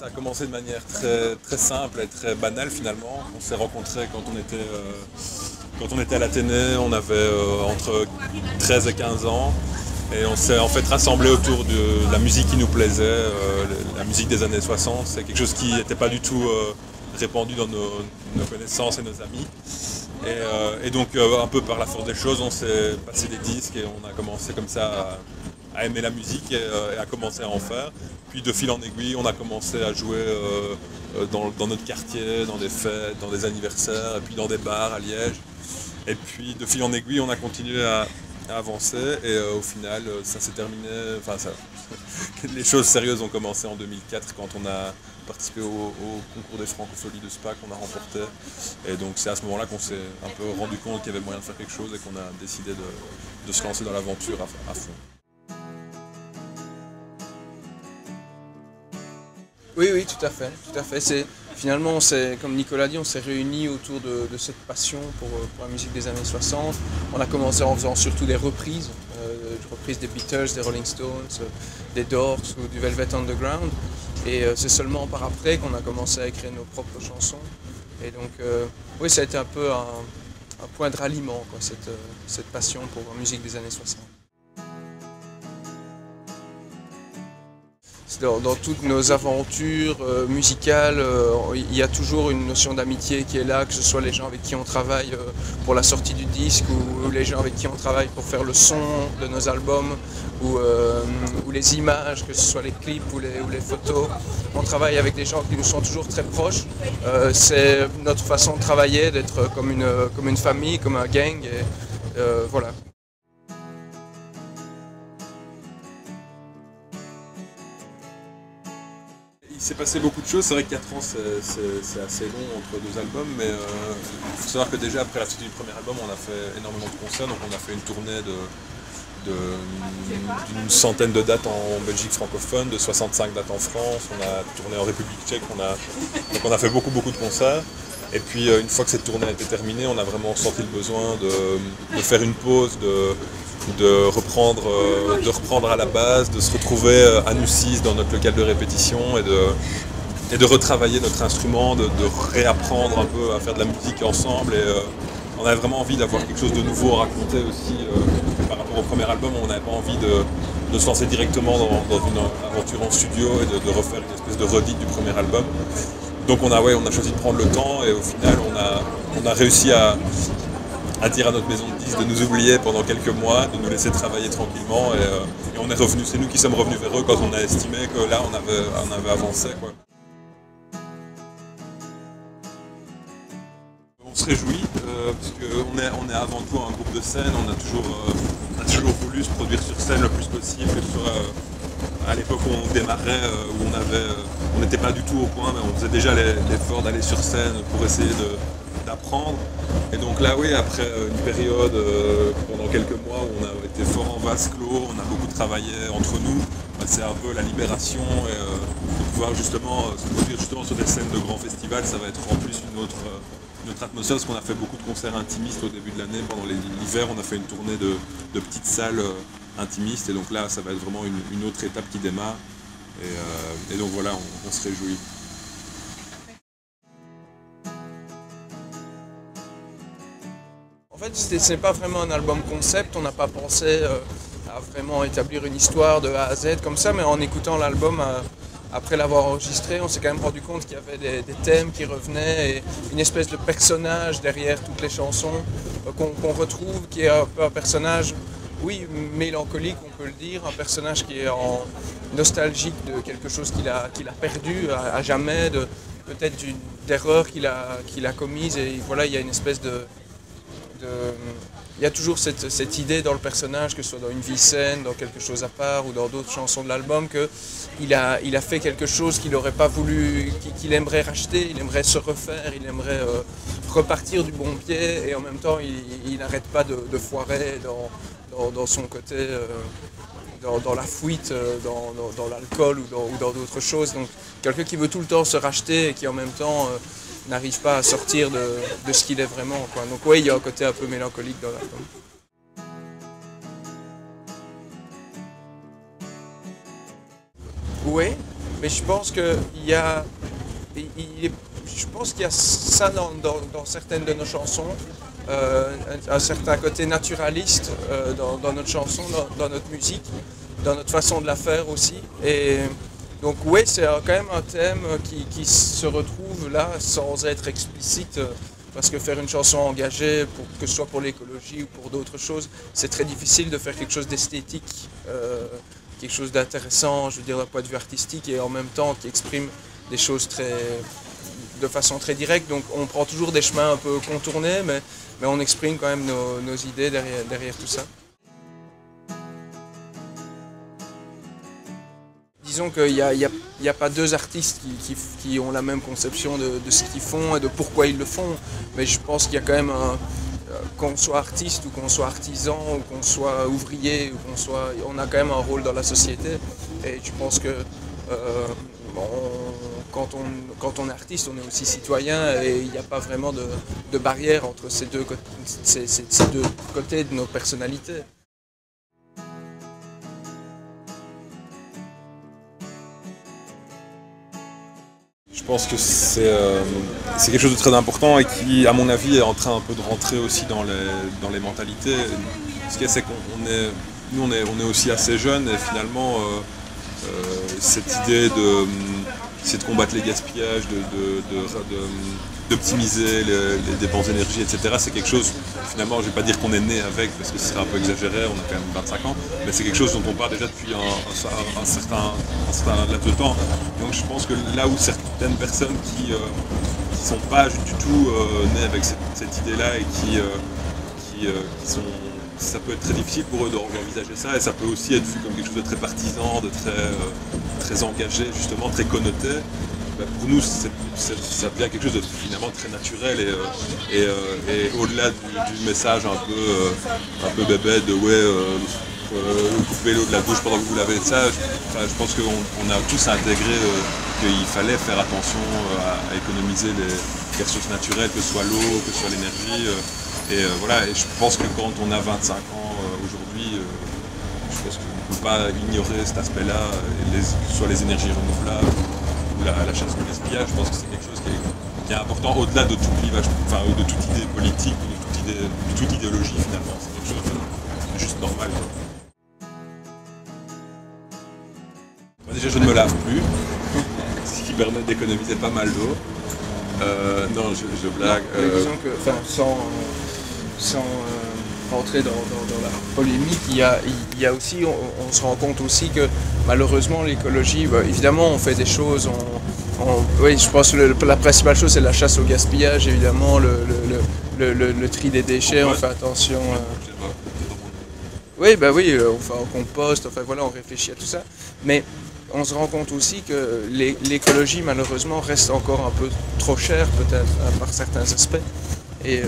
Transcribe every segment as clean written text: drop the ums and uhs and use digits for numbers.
ça a commencé de manière très simple et très banale finalement. On s'est rencontrés quand on était à l'Athénée, on avait entre 13 et 15 ans. Et on s'est en fait rassemblés autour de la musique qui nous plaisait, la musique des années 60. C'est quelque chose qui n'était pas du tout répandu dans nos connaissances et nos amis. Et donc un peu par la force des choses, on s'est passé des disques et on a commencé comme ça à aimer la musique et à commencer à en faire. Puis de fil en aiguille, on a commencé à jouer dans notre quartier, dans des fêtes, dans des anniversaires, et puis dans des bars à Liège. Et puis de fil en aiguille, on a continué à avancer et au final, ça s'est terminé. Enfin, les choses sérieuses ont commencé en 2004 quand on a participé au concours des Francopholies de Spa qu'on a remporté. Et donc c'est à ce moment-là qu'on s'est un peu rendu compte qu'il y avait moyen de faire quelque chose et qu'on a décidé de se lancer dans l'aventure à fond. Oui, oui, tout à fait, tout à fait. Finalement, comme Nicolas dit, on s'est réunis autour de cette passion pour la musique des années 60. On a commencé en faisant surtout des reprises des Beatles, des Rolling Stones, des Doors ou du Velvet Underground. Et c'est seulement par après qu'on a commencé à écrire nos propres chansons. Et donc, oui, ça a été un peu un point de ralliement, quoi, cette passion pour la musique des années 60. Dans toutes nos aventures musicales, il y a toujours une notion d'amitié qui est là, que ce soit les gens avec qui on travaille pour la sortie du disque ou les gens avec qui on travaille pour faire le son de nos albums ou les images, que ce soit les clips ou les photos. On travaille avec des gens qui nous sont toujours très proches. C'est notre façon de travailler, d'être comme une famille, comme un gang. Et, voilà. Il s'est passé beaucoup de choses, c'est vrai que 4 ans c'est assez long entre deux albums, mais il faut savoir que déjà après la sortie du premier album on a fait énormément de concerts, donc on a fait une tournée d'une centaine de dates en Belgique francophone, de 65 dates en France, on a tourné en République tchèque, donc on a fait beaucoup de concerts. Et puis une fois que cette tournée a été terminée, on a vraiment senti le besoin de faire une pause, de reprendre à la base, de se retrouver à nous 6 dans notre local de répétition et de retravailler notre instrument, de réapprendre un peu à faire de la musique ensemble. Et on avait vraiment envie d'avoir quelque chose de nouveau à raconter aussi par rapport au premier album. On n'avait pas envie de se lancer directement dans une aventure en studio et de refaire une espèce de redite du premier album. Donc on a choisi de prendre le temps et au final on a réussi à dire à notre maison de disques de nous oublier pendant quelques mois, de nous laisser travailler tranquillement et on est revenu, c'est nous qui sommes revenus vers eux quand on a estimé que là on avait avancé, quoi. On se réjouit parce qu'on est avant tout un groupe de scène, on a toujours voulu se produire sur scène le plus possible, que ce soit à l'époque où on démarrait, où on n'était pas du tout au point, mais on faisait déjà l'effort d'aller sur scène pour essayer d'apprendre. Et donc là, oui, après une période, pendant quelques mois où on a été fort en vase clos, on a beaucoup travaillé entre nous, c'est un peu la libération et de pouvoir justement se produire justement sur des scènes de grands festivals, ça va être en plus une autre atmosphère, parce qu'on a fait beaucoup de concerts intimistes au début de l'année. Pendant l'hiver, on a fait une tournée de petites salles intimistes, et donc là, ça va être vraiment une autre étape qui démarre. Et donc voilà, on se réjouit. En fait, ce n'est pas vraiment un album concept, on n'a pas pensé à vraiment établir une histoire de A à Z comme ça, mais en écoutant l'album, après l'avoir enregistré, on s'est quand même rendu compte qu'il y avait des thèmes qui revenaient et une espèce de personnage derrière toutes les chansons qu'on retrouve, qui est un peu un personnage, oui, mélancolique, on peut le dire, un personnage qui est en nostalgique de quelque chose qu'il a perdu à jamais, peut-être d'erreur qu'il a commise, et voilà, il y a une espèce il y a toujours cette idée dans le personnage, que ce soit dans Une vie saine, dans Quelque chose à part ou dans d'autres chansons de l'album, qu'il a fait quelque chose qu'il n'aurait pas voulu, qu'il aimerait racheter, il aimerait se refaire, il aimerait repartir du bon pied, et en même temps il n'arrête pas de foirer dans son côté, dans la fuite, dans l'alcool ou dans d'autres choses. Donc quelqu'un qui veut tout le temps se racheter et qui en même temps n'arrive pas à sortir de ce qu'il est vraiment, quoi. Donc oui, il y a un côté un peu mélancolique dans l'album. Oui, mais je pense qu'il y a, je pense qu'il y a ça dans certaines de nos chansons, un certain côté naturaliste dans notre chanson, dans notre musique, dans notre façon de la faire aussi. Et donc oui, c'est quand même un thème qui se retrouve là sans être explicite, parce que faire une chanson engagée, que ce soit pour l'écologie ou pour d'autres choses, c'est très difficile de faire quelque chose d'esthétique, quelque chose d'intéressant, je veux dire d'un point de vue artistique, et en même temps qui exprime des choses de façon très directe. Donc on prend toujours des chemins un peu contournés, mais on exprime quand même nos idées derrière tout ça. Disons qu'il n'y a pas deux artistes qui ont la même conception de ce qu'ils font et de pourquoi ils le font, mais je pense qu'il y a quand même qu'on soit artiste ou qu'on soit artisan ou qu'on soit ouvrier, on a quand même un rôle dans la société, et je pense que quand on est artiste, on est aussi citoyen, et il n'y a pas vraiment de barrière entre ces deux côtés de nos personnalités. Je pense que c'est quelque chose de très important et qui, à mon avis, est en train un peu de rentrer aussi dans les mentalités. Ce qu'il y a, c'est qu'on est aussi assez jeunes, et finalement, cette idée c'est de combattre les gaspillages, d'optimiser les dépenses d'énergie, etc. C'est quelque chose, finalement, je ne vais pas dire qu'on est né avec, parce que ce serait un peu exagéré, on a quand même 25 ans, mais c'est quelque chose dont on parle déjà depuis un certain laps de temps. Donc je pense que là où certaines personnes qui ne sont pas du tout nées avec cette idée-là et qui sont... Ça peut être très difficile pour eux d'envisager ça, et ça peut aussi être vu comme quelque chose de très partisan, de très engagé, justement, très connoté. Ben pour nous, ça devient quelque chose de finalement très naturel, et au-delà du message un peu bébé de coupez l'eau de la douche pendant que vous lavez ça, je pense qu'on a tous intégré qu'il fallait faire attention à économiser les ressources naturelles, que ce soit l'eau, que ce soit l'énergie. Voilà, et je pense que quand on a 25 ans aujourd'hui, je pense qu'on ne peut pas ignorer cet aspect-là, que ce soit les énergies renouvelables ou la chasse au gaspillage. Je pense que c'est quelque chose qui est important au-delà de tout clivage, de toute idée politique, de toute idéologie finalement. C'est quelque chose de juste normal. Moi, déjà, je ne me lave plus, ce qui permet d'économiser pas mal d'eau. Non, je blague. Disons que, sans rentrer dans la polémique, il y a aussi, on se rend compte aussi que malheureusement l'écologie, évidemment on fait des choses, oui, je pense que la principale chose c'est la chasse au gaspillage, évidemment, le tri des déchets, on fait attention. Oui, on fait un compost, enfin voilà, on réfléchit à tout ça, mais on se rend compte aussi que l'écologie malheureusement reste encore un peu trop chère peut-être par certains aspects, et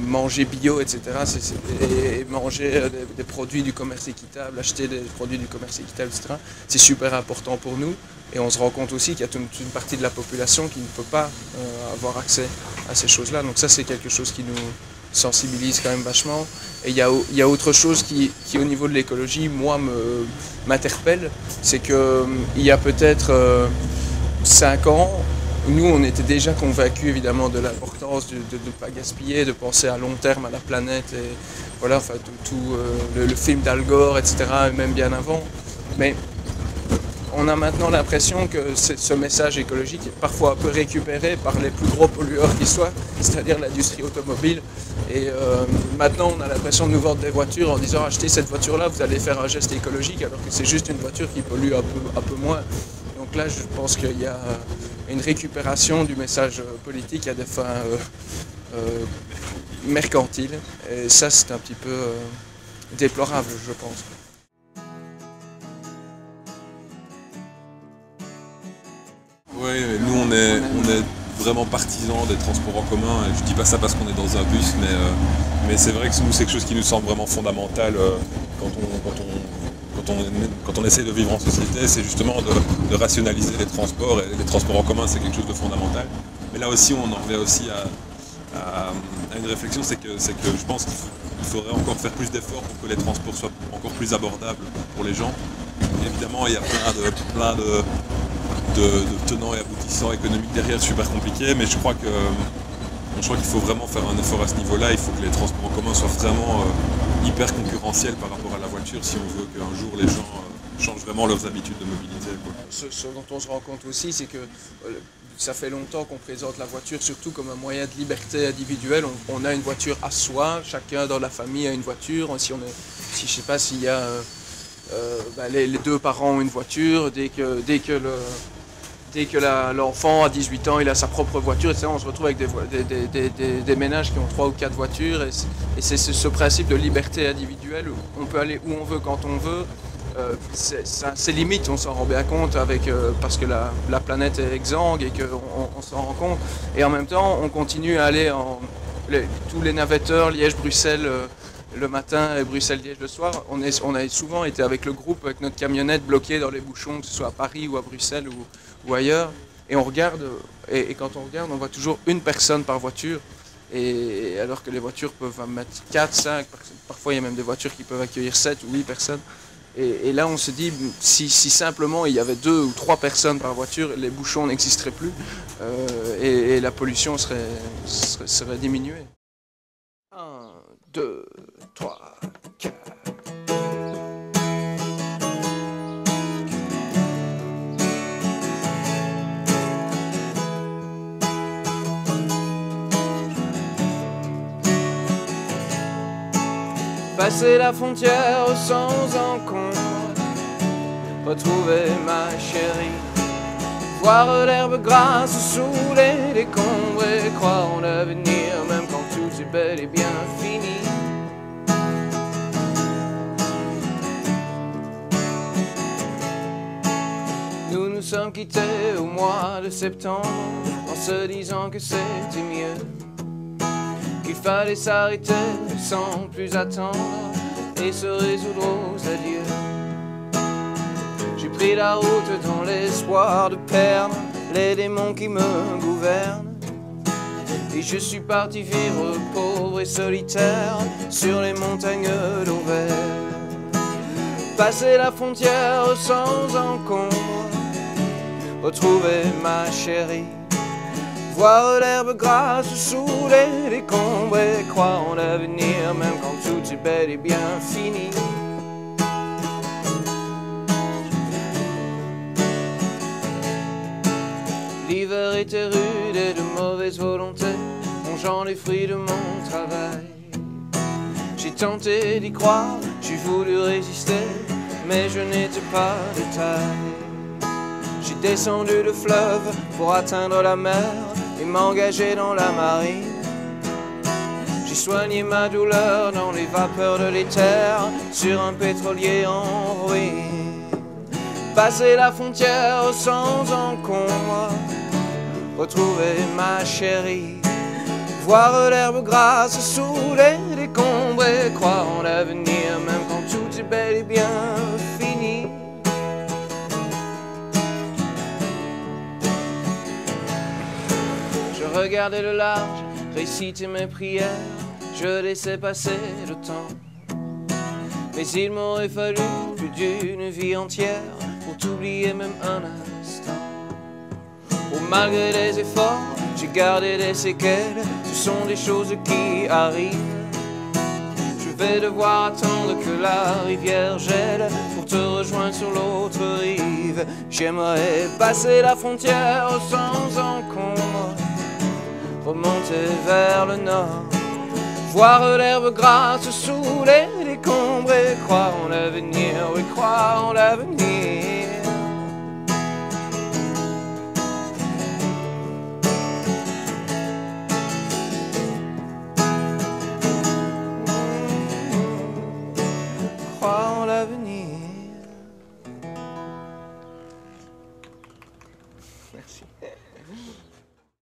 manger bio, etc. Et manger des produits du commerce équitable, acheter des produits du commerce équitable, etc. C'est super important pour nous, et on se rend compte aussi qu'il y a toute une partie de la population qui ne peut pas avoir accès à ces choses-là. Donc ça, c'est quelque chose qui nous sensibilise quand même vachement. Et il y a autre chose qui au niveau de l'écologie, moi, m'interpelle, c'est qu'il y a peut-être 5 ans, nous, on était déjà convaincus évidemment de l'importance de ne pas gaspiller, de penser à long terme à la planète, et voilà, enfin, le film d'Al Gore, etc., même bien avant. Mais on a maintenant l'impression que ce message écologique est parfois un peu récupéré par les plus gros pollueurs qui soient, c'est-à-dire l'industrie automobile. Et maintenant, on a l'impression de nous vendre des voitures en disant achetez cette voiture-là, vous allez faire un geste écologique, alors que c'est juste une voiture qui pollue un peu moins. Donc là, je pense qu'il y a une récupération du message politique à des fins mercantiles. Et ça, c'est un petit peu déplorable, je pense. Oui, nous on est vraiment partisans des transports en commun, et je dis pas ça parce qu'on est dans un bus, mais c'est vrai que nous c'est quelque chose qui nous semble vraiment fondamental quand on essaie de vivre en société, c'est justement de rationaliser les transports, et les transports en commun c'est quelque chose de fondamental. Mais là aussi on en revient aussi à une réflexion, c'est que je pense qu'il faudrait encore faire plus d'efforts pour que les transports soient encore plus abordables pour les gens. évidemment, il y a plein de tenants et aboutissants économiques derrière, super compliqué, mais je crois qu'il faut vraiment faire un effort à ce niveau-là. Il faut que les transports en commun soient vraiment hyper concurrentiels par rapport à la voiture si on veut qu'un jour les gens changent vraiment leurs habitudes de mobilité, quoi. Ce dont on se rend compte aussi, c'est que ça fait longtemps qu'on présente la voiture surtout comme un moyen de liberté individuelle. On a une voiture à soi, chacun dans la famille a une voiture. Si je sais pas s'il y a les deux parents ont une voiture, dès que l'enfant a 18 ans, il a sa propre voiture, etc. On se retrouve avec des ménages qui ont 3 ou 4 voitures. Et c'est ce principe de liberté individuelle où on peut aller où on veut, quand on veut. C'est limite, on s'en rend bien compte parce que la planète est exsangue et qu'on s'en rend compte. Et en même temps, on continue à aller tous les navetteurs, Liège-Bruxelles le matin et Bruxelles-Liège le soir. On a souvent été avec le groupe, avec notre camionnette bloquée dans les bouchons, que ce soit à Paris ou à Bruxelles ou ailleurs. Et on regarde, et quand on regarde, on voit toujours une personne par voiture. Et alors que les voitures peuvent en mettre 4, 5, parfois il y a même des voitures qui peuvent accueillir 7 ou 8 personnes. Et là, on se dit, si simplement il y avait 2 ou 3 personnes par voiture, les bouchons n'existeraient plus et la pollution serait diminuée. 1, 2, 3, 4. Passer la frontière sans encombre, retrouver ma chérie, voir l'herbe grasse sous les décombres et croire en l'avenir même quand tout est bel et bien fini. Nous nous sommes quittés au mois de septembre en se disant que c'était mieux, qu'il fallait s'arrêter sans plus attendre et se résoudre aux adieux. J'ai pris la route dans l'espoir de perdre les démons qui me gouvernent, et je suis parti vivre pauvre et solitaire sur les montagnes d'Auvergne. Passer la frontière sans encombre, retrouver ma chérie, voir l'herbe grasse sous les décombres et croire en l'avenir même quand tout est bel et bien fini. L'hiver était rude et de mauvaise volonté, mangeant les fruits de mon travail. J'ai tenté d'y croire, j'ai voulu résister, mais je n'étais pas de taille. J'ai descendu le fleuve pour atteindre la mer et m'engager dans la marine. J'ai soigné ma douleur dans les vapeurs de l'éther sur un pétrolier en ruine. Passer la frontière sans encombre, retrouver ma chérie, voir l'herbe grasse sous les décombres et croire en l'avenir même quand tout est bel et bien fini. Je regardais le large, récitais mes prières, je laissais passer le temps. Mais il m'aurait fallu plus d'une vie entière pour t'oublier même un instant. Oh, malgré les efforts, j'ai gardé des séquelles, ce sont des choses qui arrivent. Je vais devoir attendre que la rivière gèle pour te rejoindre sur l'autre rive. J'aimerais passer la frontière sans encombre, remonter vers le nord, voir l'herbe grasse sous les décombres et croire en l'avenir, oui, croire en l'avenir.